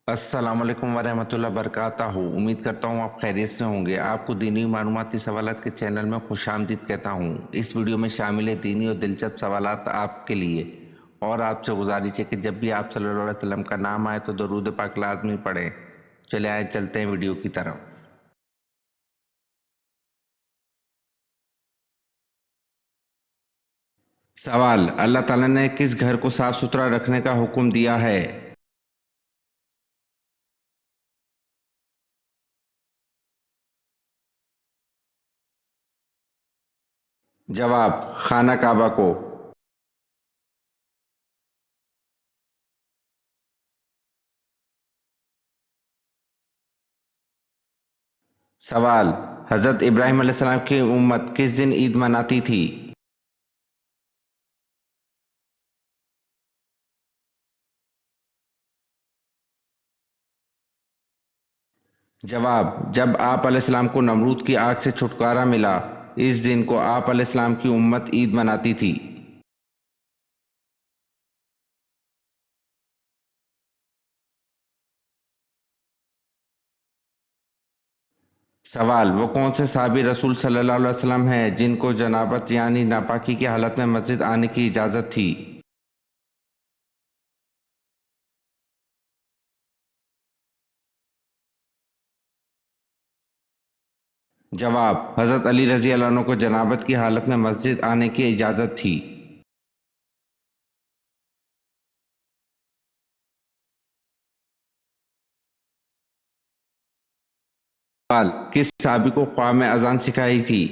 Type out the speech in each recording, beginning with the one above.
السلام علیکم ورحمۃ اللہ وبرکاتہ۔ امید کرتا ہوں آپ خیریت سے ہوں گے۔ آپ کو دینی معلوماتی سوالات کے چینل میں خوش آمدید کہتا ہوں۔ اس ویڈیو میں شامل ہے دینی اور دلچسپ سوالات آپ کے لیے، اور آپ سے گزارش ہے کہ جب بھی آپ صلی اللہ علیہ وسلم کا نام آئے تو درود پاک لازمی پڑھیں۔ چلے آئے چلتے ہیں ویڈیو کی طرف۔ سوال: اللہ تعالیٰ نے کس گھر کو صاف ستھرا رکھنے کا حکم دیا ہے؟ جواب: خانہ کعبہ کو۔ سوال: حضرت ابراہیم علیہ السلام کی امت کس دن عید مناتی تھی؟ جواب: جب آپ علیہ السلام کو نمرود کی آگ سے چھٹکارا ملا، اس دن کو آپ علیہ السلام کی امت عید مناتی تھی۔ سوال: وہ کون سے صحابی رسول صلی اللہ علیہ وسلم ہیں جن کو جنابت یعنی ناپاکی کی حالت میں مسجد آنے کی اجازت تھی؟ جواب: حضرت علی رضی اللہ عنہ کو جنابت کی حالت میں مسجد آنے کی اجازت تھی۔ سوال: کس صحابی کو خواب میں اذان سکھائی تھی؟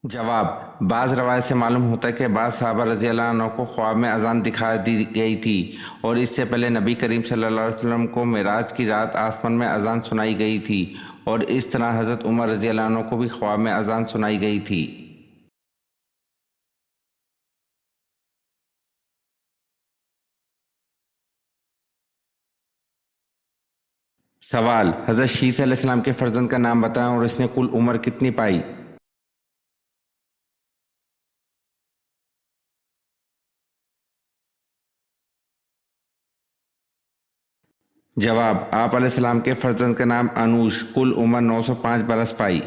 جواب: بعض روایت سے معلوم ہوتا ہے کہ بعض صحابہ رضی اللہ عنہ کو خواب میں اذان دکھا دی گئی تھی، اور اس سے پہلے نبی کریم صلی اللہ علیہ وسلم کو معراج کی رات آسمان میں اذان سنائی گئی تھی، اور اس طرح حضرت عمر رضی اللہ عنہ کو بھی خواب میں اذان سنائی گئی تھی۔ سوال: حضرت شیس علیہ السلام کے فرزند کا نام بتائیں اور اس نے کل عمر کتنی پائی؟ جواب: آپ علیہ السلام کے فرزند کا نام انوش، کل عمر 905 برس پائی۔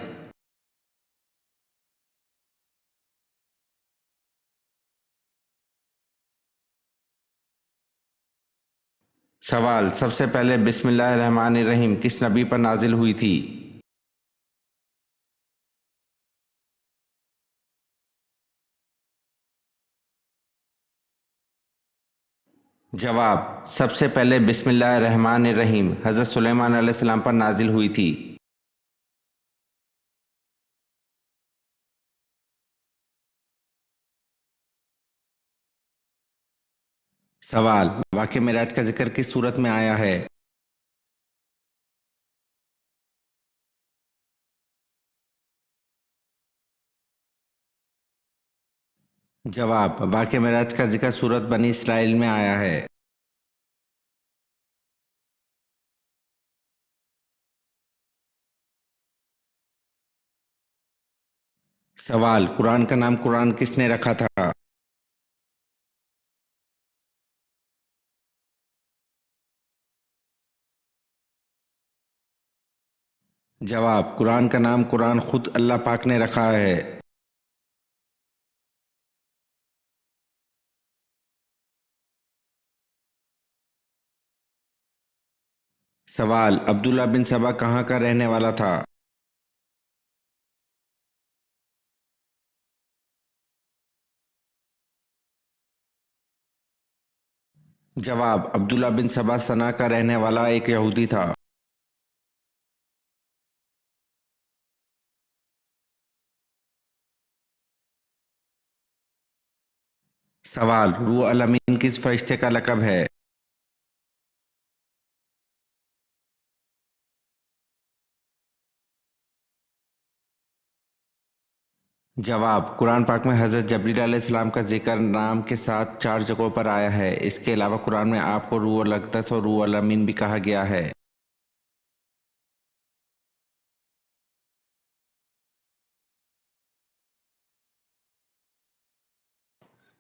سوال: سب سے پہلے بسم اللہ الرحمن الرحیم کس نبی پر نازل ہوئی تھی؟ جواب: سب سے پہلے بسم اللہ الرحمن الرحیم حضرت سلیمان علیہ السلام پر نازل ہوئی تھی۔ سوال: واقعہ معراج کا ذکر کس صورت میں آیا ہے؟ جواب: واقعہ معراج کا ذکر سورۃ بنی اسرائیل میں آیا ہے۔ سوال: قرآن کا نام قرآن کس نے رکھا تھا؟ جواب: قرآن کا نام قرآن خود اللہ پاک نے رکھا ہے۔ سوال: عبداللہ بن سبا کہاں کا رہنے والا تھا؟ جواب: عبداللہ بن سبا صنعا کا رہنے والا ایک یہودی تھا۔ سوال: روح الامین کس فرشتے کا لقب ہے؟ جواب: قرآن پاک میں حضرت جبریل علیہ السلام کا ذکر نام کے ساتھ 4 جگہوں پر آیا ہے۔ اس کے علاوہ قرآن میں آپ کو روح الاقدس اور روح الامین بھی کہا گیا ہے۔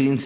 3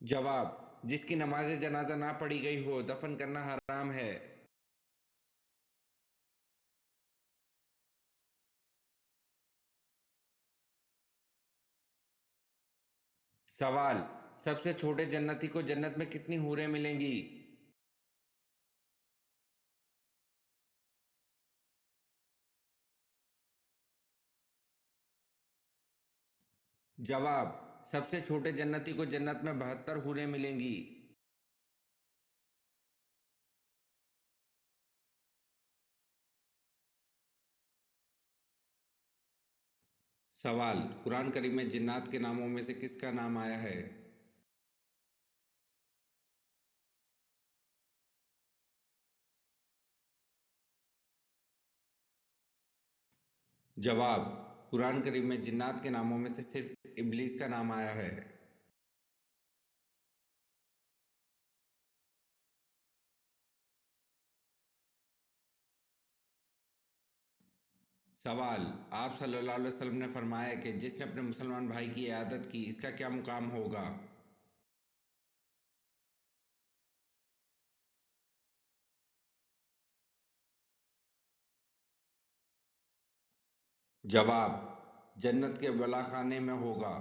جواب: جس کی نماز جنازہ نہ پڑھی گئی ہو دفن کرنا حرام ہے۔ سوال: سب سے چھوٹے جنتی کو جنت میں کتنی حوریں ملیں گی؟ جواب: سب سے چھوٹے جنتی کو جنت میں 72 حوریں ملیں گی۔ سوال: قرآن کریم میں جنات کے ناموں میں سے کس کا نام آیا ہے؟ جواب: قرآن کریم میں جنات کے ناموں میں سے صرف ابلیس کا نام آیا ہے۔ سوال: آپ صلی اللہ علیہ وسلم نے فرمایا کہ جس نے اپنے مسلمان بھائی کی عیادت کی اس کا کیا مقام ہوگا؟ جواب: جنت کے بالا خانے میں ہوگا۔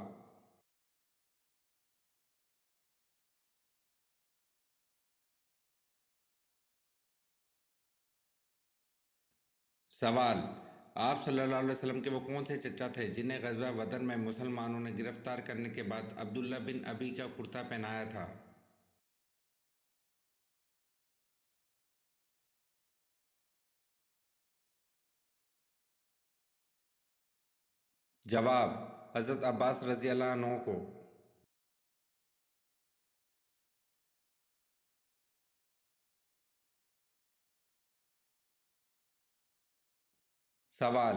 سوال: آپ صلی اللہ علیہ وسلم کے وہ کون سے چچا تھے جنہیں غزوہ بدر میں مسلمانوں نے گرفتار کرنے کے بعد عبداللہ بن ابی کا کرتا پہنایا تھا؟ جواب: حضرت عباس رضی اللہ عنہ کو۔ سوال: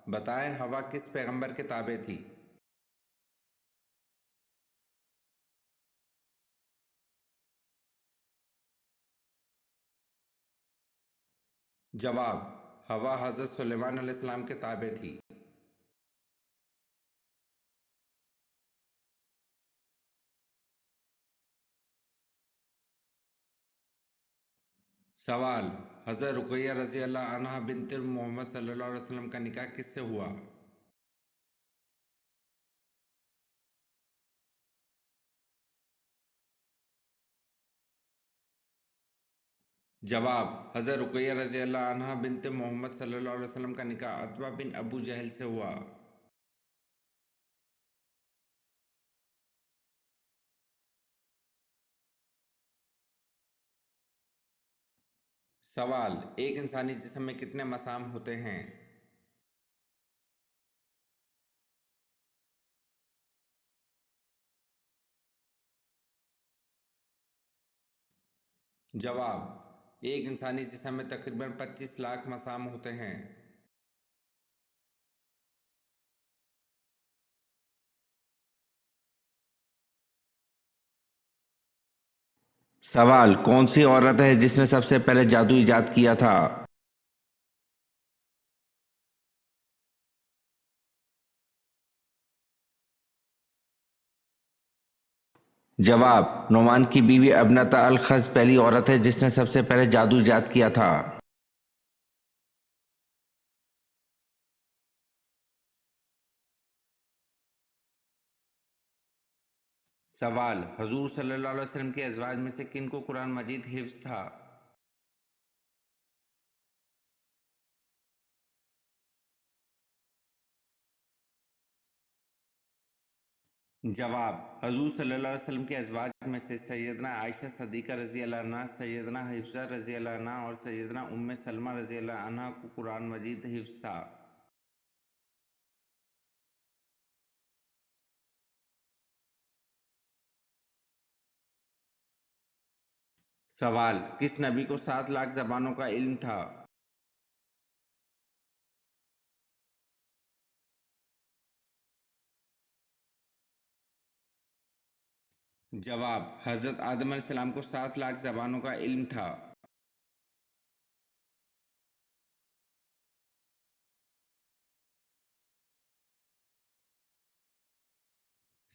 بتائیں ہوا کس پیغمبر کے تابع تھی؟ جواب: ہوا حضرت سلیمان علیہ السلام کے تابع تھی۔ سوال: حضرت رقیہ رضی اللہ عنہا بنت محمد صلی اللہ علیہ وسلم کا نکاح کس سے ہوا؟ جواب: حضرت رقیہ رضی اللہ عنہا بنت محمد صلی اللہ علیہ وسلم کا نکاح عتبہ بن ابو جہل سے ہوا۔ سوال: ایک انسانی جسم میں کتنے مسام ہوتے ہیں؟ جواب: ایک انسانی جسم میں تقریباً 25 لاکھ مسام ہوتے ہیں۔ سوال: کون سی عورت ہے جس نے سب سے پہلے جادو ایجاد کیا تھا؟ جواب: نعمان کی بیوی ابنۃ الخز پہلی عورت ہے جس نے سب سے پہلے جادو ایجاد کیا تھا۔ سوال: حضور صلی اللہ علیہ وسلم کے ازواج میں سے کن کو قرآن مجید حفظ تھا؟ جواب: حضور صلی اللہ علیہ وسلم کے ازواج میں سے سیدنا عائشہ صدیقہ رضی اللہ عنہ، سیدنا حفصہ رضی اللہ عنہ اور سیدنا ام سلمہ رضی اللہ عنہ کو قرآن مجید حفظ تھا۔ سوال: کس نبی کو 7 لاکھ زبانوں کا علم تھا؟ جواب: حضرت آدم علیہ السلام کو 7 لاکھ زبانوں کا علم تھا۔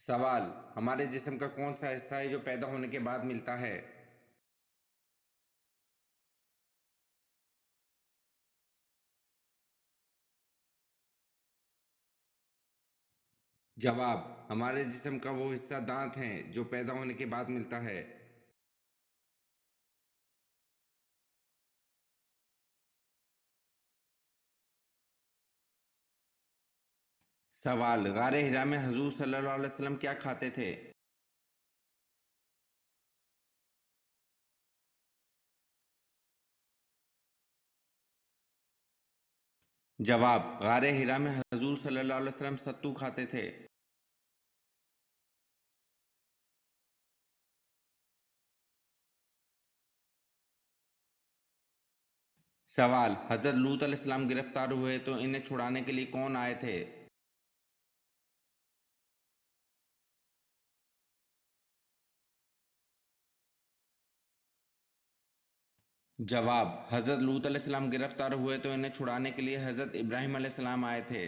سوال: ہمارے جسم کا کون سا حصہ ہے جو پیدا ہونے کے بعد ملتا ہے؟ جواب: ہمارے جسم کا وہ حصہ دانت ہیں جو پیدا ہونے کے بعد ملتا ہے۔ سوال: غار حرا میں حضور صلی اللہ علیہ وسلم کیا کھاتے تھے؟ جواب: غار حرا میں حضور صلی اللہ علیہ وسلم ستو کھاتے تھے۔ سوال: حضرت لوط علیہ السلام گرفتار ہوئے تو انہیں چھڑانے کے لیے کون آئے تھے؟ جواب: حضرت لوط علیہ السلام گرفتار ہوئے تو انہیں چھڑانے کے لیے حضرت ابراہیم علیہ السلام آئے تھے۔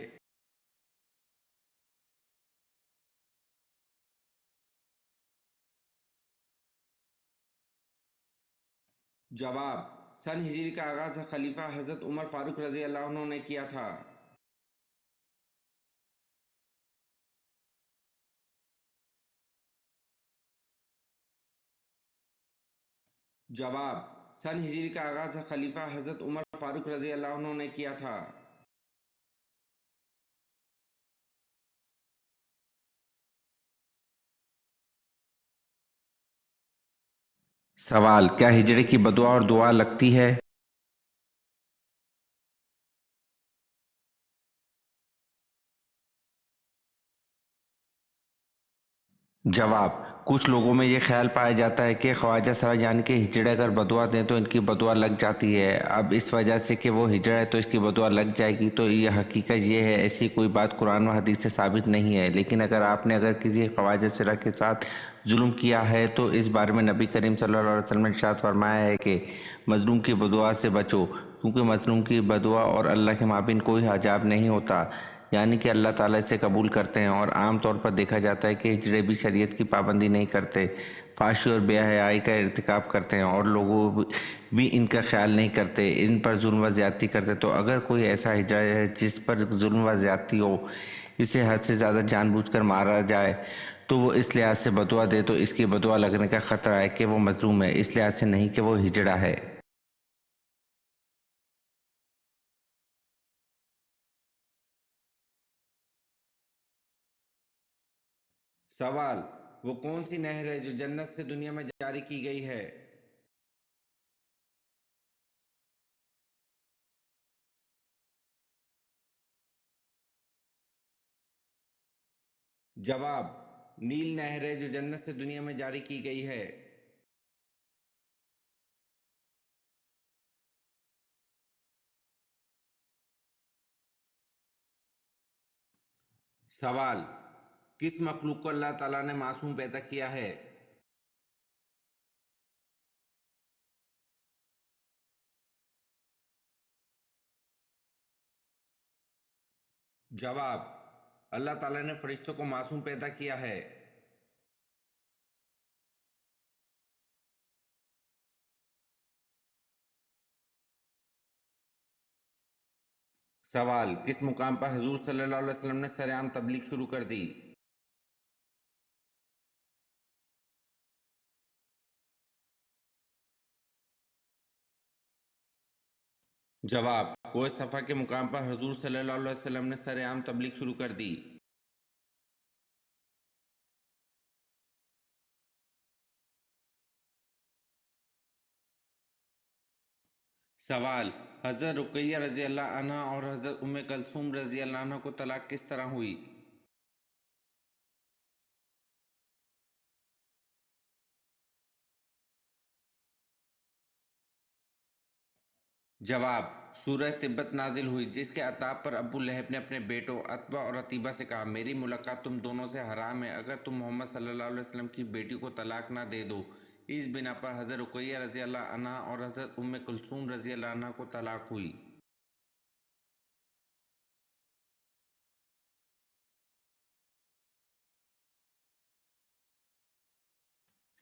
جواب: سن ہجری کا آغاز خلیفہ حضرت عمر فاروق رضی اللہ عنہ نے کیا تھا۔ جواب: سن ہجری کا آغاز خلیفہ حضرت عمر فاروق رضی اللہ عنہ نے کیا تھا۔ سوال: کیا ہجڑے کی بدعا اور دعا لگتی ہے؟ جواب: کچھ لوگوں میں یہ خیال پایا جاتا ہے کہ خواجہ سرا جان کے ہجڑے اگر بدعا دیں تو ان کی بدعا لگ جاتی ہے۔ اب اس وجہ سے کہ وہ ہجڑا ہے تو اس کی بدعا لگ جائے گی، تو یہ حقیقت یہ ہے ایسی کوئی بات قرآن و حدیث سے ثابت نہیں ہے۔ لیکن اگر کسی خواجہ سرا کے ساتھ ظلم کیا ہے تو اس بارے میں نبی کریم صلی اللہ علیہ وسلم نے ارشاد فرمایا ہے کہ مظلوم کی بدعا سے بچو، کیونکہ مظلوم کی بدعا اور اللہ کے مابین کوئی حجاب نہیں ہوتا، یعنی کہ اللہ تعالیٰ اسے قبول کرتے ہیں۔ اور عام طور پر دیکھا جاتا ہے کہ ہجڑے بھی شریعت کی پابندی نہیں کرتے، فحشی اور بے حیائی کا ارتکاب کرتے ہیں، اور لوگوں بھی ان کا خیال نہیں کرتے، ان پر ظلم و زیادتی کرتے۔ تو اگر کوئی ایسا ہجڑا ہے جس پر ظلم و زیادتی ہو، اسے حد سے زیادہ جان بوجھ کر مارا جائے، تو وہ اس لحاظ سے بدعا دے تو اس کی بدعا لگنے کا خطرہ ہے کہ وہ مظلوم ہے، اس لحاظ سے نہیں کہ وہ ہجڑا ہے۔ سوال: وہ کون سی نہر ہے جو جنت سے دنیا میں جاری کی گئی ہے؟ جواب: نیل نہر ہے جو جنت سے دنیا میں جاری کی گئی ہے۔ سوال: کس مخلوق کو اللہ تعالیٰ نے معصوم پیدا کیا ہے؟ جواب: اللہ تعالیٰ نے فرشتوں کو معصوم پیدا کیا ہے۔ سوال: کس مقام پر حضور صلی اللہ علیہ وسلم نے سرعام تبلیغ شروع کر دی؟ جواب: کوہ صفا کے مقام پر حضور صلی اللہ علیہ وسلم نے سرعام تبلیغ شروع کر دی۔ سوال: حضرت رقیہ رضی اللہ عنہ اور حضرت ام کلثوم رضی اللہ عنہ کو طلاق کس طرح ہوئی؟ جواب: سورہ تبت نازل ہوئی جس کے عتاب پر ابو لہب نے اپنے بیٹوں عتبہ اور عتیبہ سے کہا، میری ملاقات تم دونوں سے حرام ہے، اگر تم محمد صلی اللہ علیہ وسلم کی بیٹی کو طلاق نہ دے دو۔ اس بنا پر حضرت رقیہ رضی اللہ عنہ اور حضرت ام کلثوم رضی اللہ عنہ کو طلاق ہوئی۔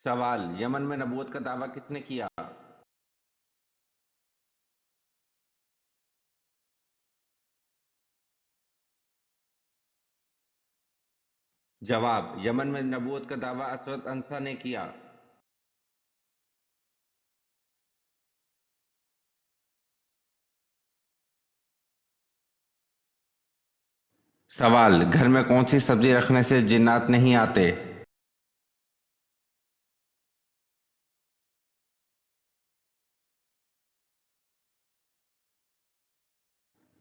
سوال: یمن میں نبوت کا دعویٰ کس نے کیا؟ جواب: یمن میں نبوت کا دعویٰ اسود انصا نے کیا۔ سوال: گھر میں کون سی سبزی رکھنے سے جنات نہیں آتے؟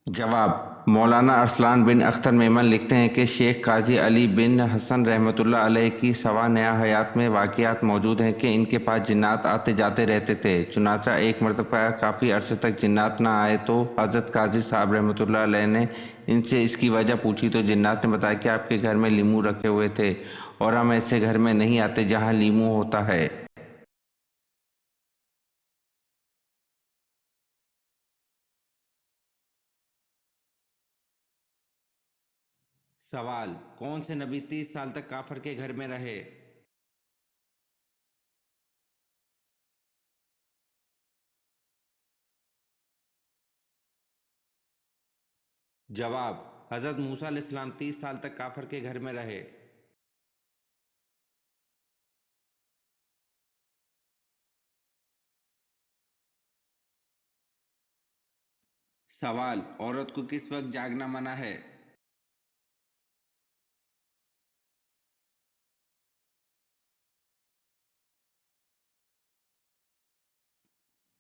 جواب: مولانا ارسلان بن اختر میمن لکھتے ہیں کہ شیخ قاضی علی بن حسن رحمۃ اللہ علیہ کی سوانح حیات میں واقعات موجود ہیں کہ ان کے پاس جنات آتے جاتے رہتے تھے۔ چنانچہ ایک مرتبہ کافی عرصے تک جنات نہ آئے تو حضرت قاضی صاحب رحمۃ اللہ علیہ نے ان سے اس کی وجہ پوچھی تو جنات نے بتایا کہ آپ کے گھر میں لیمو رکھے ہوئے تھے اور ہم ایسے گھر میں نہیں آتے جہاں لیمو ہوتا ہے۔ سوال: کون سے نبی 30 سال تک کافر کے گھر میں رہے؟ جواب: حضرت موسیٰ علیہ السلام 30 سال تک کافر کے گھر میں رہے۔ سوال: عورت کو کس وقت جاگنا منع ہے؟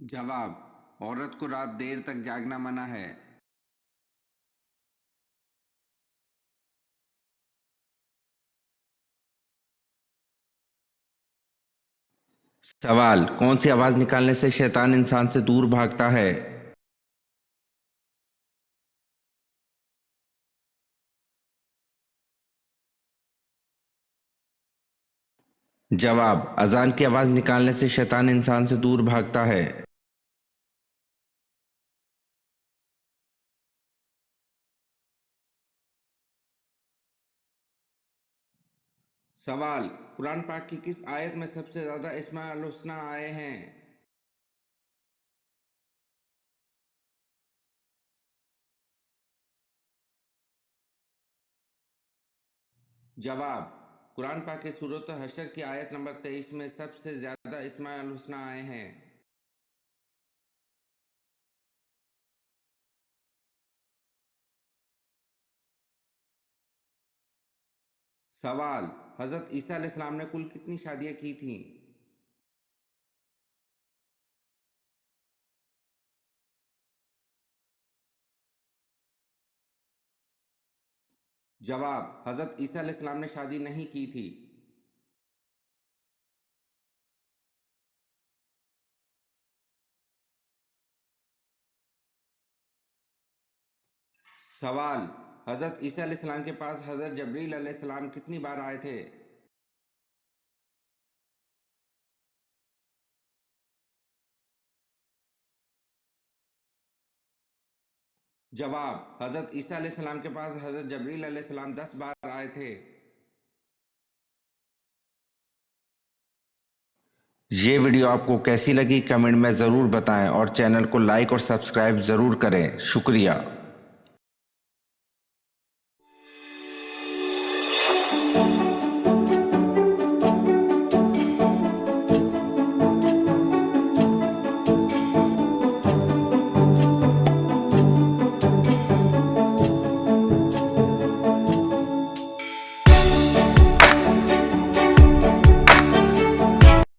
جواب: عورت کو رات دیر تک جاگنا منع ہے۔ سوال: کون سی آواز نکالنے سے شیطان انسان سے دور بھاگتا ہے؟ جواب: اذان کی آواز نکالنے سے شیطان انسان سے دور بھاگتا ہے۔ سوال: قرآن پاک کی کس آیت میں سب سے زیادہ اسماء الحسنی آئے ہیں؟ جواب: قرآن پاک کی سورۃ حشر کی آیت نمبر 23 میں سب سے زیادہ اسماء الحسنی آئے ہیں۔ سوال: حضرت عیسیٰ علیہ السلام نے کل کتنی شادیاں کی تھیں؟ جواب: حضرت عیسیٰ علیہ السلام نے شادی نہیں کی تھی۔ سوال: حضرت عیسیٰ علیہ السلام کے پاس حضرت جبریل علیہ السلام کتنی بار آئے تھے؟ جواب: حضرت عیسیٰ علیہ السلام کے پاس حضرت جبریل علیہ السلام 10 بار آئے تھے۔ یہ ویڈیو آپ کو کیسی لگی کمنٹ میں ضرور بتائیں اور چینل کو لائک اور سبسکرائب ضرور کریں۔ شکریہ۔